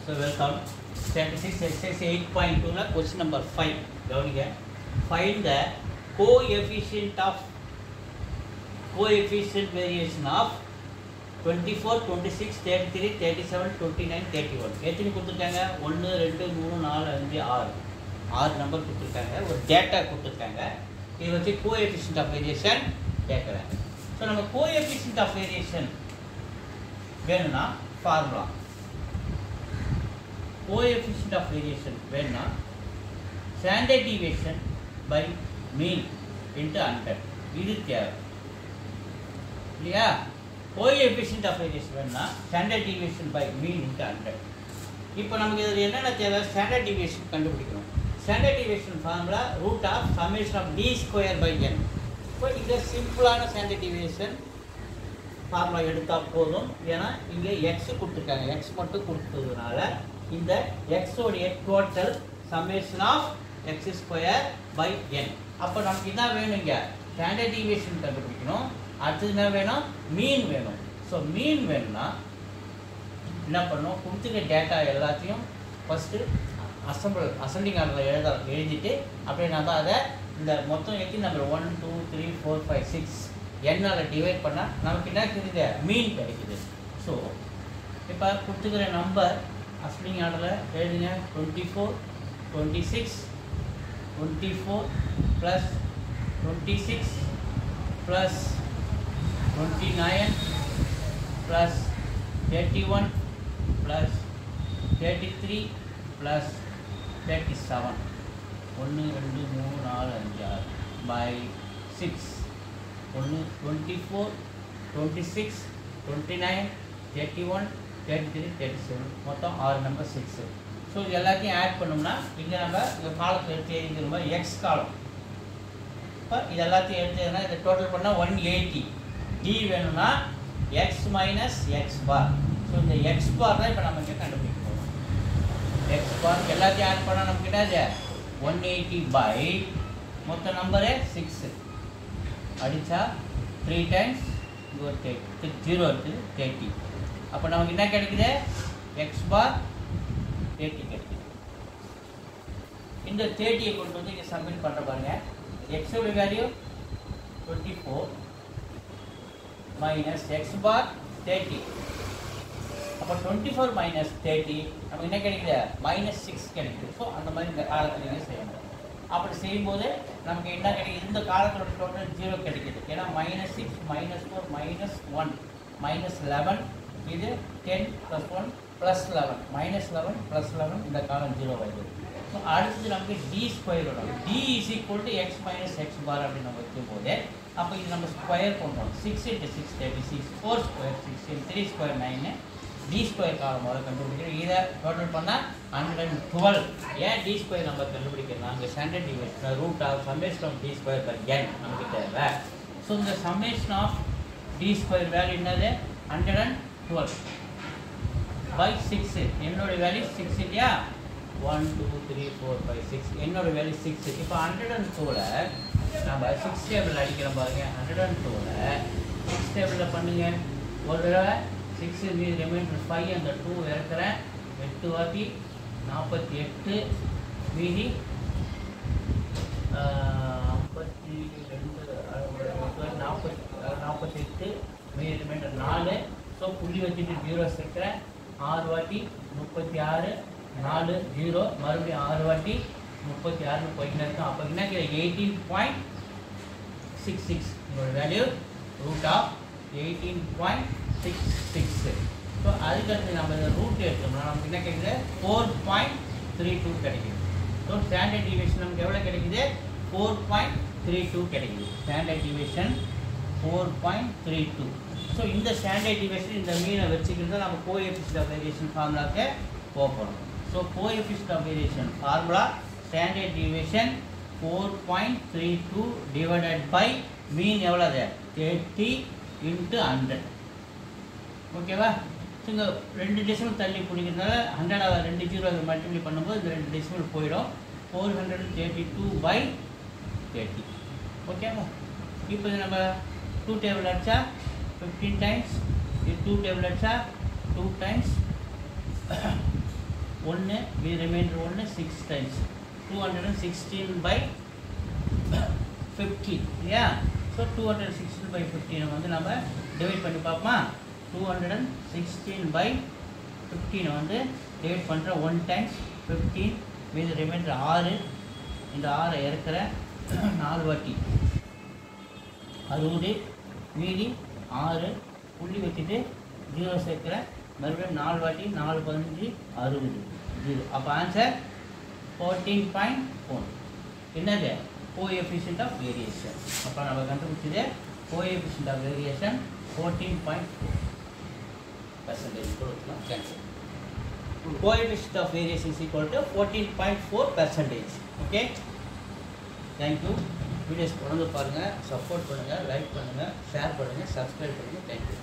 So welcome. Statistics exercise 8.2 la question number 5. கவனிங்க. Find the coefficient variation of 24, 26, 33, 37, 29, 31. எத்தனை கொடுத்துருக்காங்க? 1, 2, 3, 4, 5, 6. 6 number கொடுத்துருக்காங்க. ஒரு டேட்டா கொடுத்துருக்காங்க. இது வச்சு கோஎஃபிஷியன்ட் ஆஃப் வேரியேஷன் கேட்குறாங்க. ஸோ நம்ம கோஎஃபிஷியன்ட் ஆஃப் வேரியேஷன் வேணும்னா ஃபார்முலா. கோஎஃபிஷியன்ட் ஆஃப் வேரியேஷன் வேணும்னா standard deviation by mean into 100. இது தேவை இல்லையா? கோஎஃபிஷியன்ட் ஆஃப் வேரியேஷன் வேணும்னா standard deviation by mean into 100. இப்போ நமக்கு இதில் என்னென்ன தேவை? ஸ்டாண்டர்ட் டீவியேஷன் கண்டுபிடிக்கணும். Standard deviation formula root of summation of d square by n. இப்போ இது சிம்பிளான ஸ்டாண்டர்ட் டீவியேஷன் ஃபார்முலா எடுத்தால் போதும். ஏன்னா இங்கே எக்ஸ் கொடுத்துருக்காங்க. எக்ஸ் மட்டும் கொடுத்ததுனால இந்த எக்ஸோடைய total summation of x square by n. அப்போ நமக்கு என்ன வேணும்? இங்கே ஸ்டாண்டர்ட் டீவியேஷன் கண்டுபிடிக்கணும். அடுத்தது என்ன வேணும்? மீன் வேணும். ஸோ மீன் வேணும்னா என்ன பண்ணணும்? கொடுத்துருக்க டேட்டா எல்லாத்தையும் ஃபஸ்ட்டு அசெண்டிங் ஆர்டரில் எழுதிட்டு அப்படியே நம்ம அதை இந்த மொத்தம் எத்தனை நம்பர் 1, 2, 3, 4, 5, 6 என்னால் டிவைட் பண்ணால் நமக்கு என்ன கிடைக்குது? மீன் கிடைக்குது. ஸோ இப்போ கொடுத்துக்கிற நம்பர் அசெண்டிங் ஆர்டரில் எழுதுங்க. 24, 26, 24 plus 26 plus 29 plus 31 plus 33 plus 37. 1, 2, 3, 4, 5, 6 by 6. 1, 24, 26, 29, 31, 33, 37 மொத்தம் 6 நம்பர் 6. ஸோ இது எல்லாத்தையும் ஆட் பண்ணோம்னா இங்கே நம்ம இந்த காலத்தில் எடுத்து எழுதிக்கிற மாதிரி எக்ஸ் காலம். இப்போ இது எல்லாத்தையும் எடுத்ததுன்னா இதை டோட்டல் பண்ணால் 180. டி வேணும்னா எக்ஸ் மைனஸ் எக்ஸ் பார். ஸோ இந்த எக்ஸ் பார் தான் இப்போ நம்ம இங்கே கண்டுபிடிக்க போகிறோம். எக்ஸ் பார் எல்லாத்தையும் ஆட் பண்ணால் நமக்கு என்னது? 180 பை மொத்த நம்பரு 6 அடித்தா 3 டைம்ஸ் இங்கே ஒரு 0 இருக்குது 30. அப்போ நமக்கு என்ன கிடைக்குது? எக்ஸ் பார் 30 கிடைக்குது. இந்த 30 கொண்டு வந்து இங்கே சப்மிட் பண்ணுற பாருங்க. எக்ஸோட வேல்யூ 24 மைனஸ் எக்ஸ் பார் 30. அப்போ 24 மைனஸ் 30 நமக்கு என்ன கிடைக்குது? -6 கிடைக்குது. ஸோ அந்த மாதிரி இந்த காலத்துலேயே செய்யணும். அப்படி செய்யும்போது நமக்கு என்ன கிடைக்குது? இந்த காலத்தோட டோட்டல் 0 கிடைக்குது. ஏன்னா -6 -4 -1 -11 இது 10 + 1 +11 -11 +11 இந்த காலம் 0 ஆகிடுது. ஸோ அடுத்தது நமக்கு டி ஸ்கொயர் வரும். D is equal to x minus x bar அப்படின்னு நம்ம வைக்கும்போது அப்போ இது நம்ம ஸ்கொயர் பண்ணுறோம். 6 × 6 36, 4 ஸ்கொயர் 16, 3 ஸ்கொயர் 9. டி ஸ்கொயர் காலம் முதல்ல கண்டுபிடிக்கிறோம். இதை டோட்டல் பண்ணால் 112. ஏன் டி ஸ்கொயர் நம்ம கண்டுபிடிக்கிறோம்? நாங்கள் standard deviation root of summation of d square by n நமக்கு தேவை. ஸோ இந்த summation of d square value என்னது? 112 பை 6. என்னோட வேல்யூ 6 இல்லையா? 1, 2, 3, 4, 5, 6. என்னோட வேல்யூ 6. இப்போ 102ல் நம்ம 6 டேபிள் அடிக்கிறோம் பாருங்க. 102ல் 6 டேபிளில் பண்ணுங்க. ஒரு தடவை 6 மீது ரிமைண்டர் 5 அந்த 2 இறக்குறேன். 8 வாட்டி 48 மீதி 48 மீதி ரிமைண்டர் 4. ஸோ புள்ளி வச்சுட்டு 0 சேர்க்குறேன். 6 வாட்டி 36 4 0 மறுபடியும் 6 வாட்டி 36 போயிட்டு இருக்கோம். அப்போ என்ன 18.66 இதோட வேல்யூ ரூட் ஆஃப் 18.66. ஸோ அதுக்கடுத்து நம்ம இந்த ரூட் எடுத்தோம்னா நமக்கு என்ன கிடைக்குது? 4.32 கிடைக்குது. ஸோ ஸ்டாண்டர்ட் டீவியேஷன் நமக்கு எவ்வளோ கிடைக்குது? 4.32 கிடைக்குது. Standard deviation 4.32. ஸோ இந்த ஸ்டாண்டர்ட் டீவியேஷன் இந்த மீனை வச்சுக்கிறது நம்ம கோஎஃபிஷியன்ட் ஆஃப் வேரியேஷன் ஃபார்முலாவுக்கு போகிறோம். So coefficient of variation formula standard deviation 4.32 divided by mean எவ்வளோது? 30 × 100. ஓகேவா? ஸோ இந்த 2 டெசிமல் தள்ளி பிடிக்கிறதுனால 100 2 0 அதை மல்டிப்ளை பண்ணும்போது இந்த 2 டெசிமல் போயிடும். 432/30. ஓகேவா? இப்போ இது நம்ம 2 டேபிள் அடித்தா 15 டைம்ஸ். இது 2 டேபிள் அடித்தா 2 டைம்ஸ் 1 மீதி ரிமைண்டர் 1 6 times 216/15 இல்லையா? ஸோ 216/15 வந்து நம்ம டிவைட் பண்ணி பார்ப்போமா? 216/15 வந்து டிவைட் பண்ணுற 1 times 15 மீதி ரிமைண்டர் 6 இந்த 6 இறக்குற 4 வாட்டி 60 மீதி 6 புள்ளி வச்சுட்டு 0 சேர்க்குற மறுபடியும் 4 வாட்டி 4 15 60 0. அப்போ ஆன்சர் 14.4. என்னது? Coefficient of variation. அப்போ நம்ம கண்டுபிடிச்சது கோஎஃபிஷியன்ட் ஆஃப் வேரியேஷன் 14.4% கொடுக்கலாம். Cancel. Coefficient of variation is equal to 14.4%. Okay. Thank you. Videos தொடர்ந்து பாருங்கள், சப்போர்ட் பண்ணுங்கள், லைக் பண்ணுங்கள், ஷேர் பண்ணுங்கள், சப்ஸ்கிரைப் பண்ணுங்கள். தேங்க்யூ.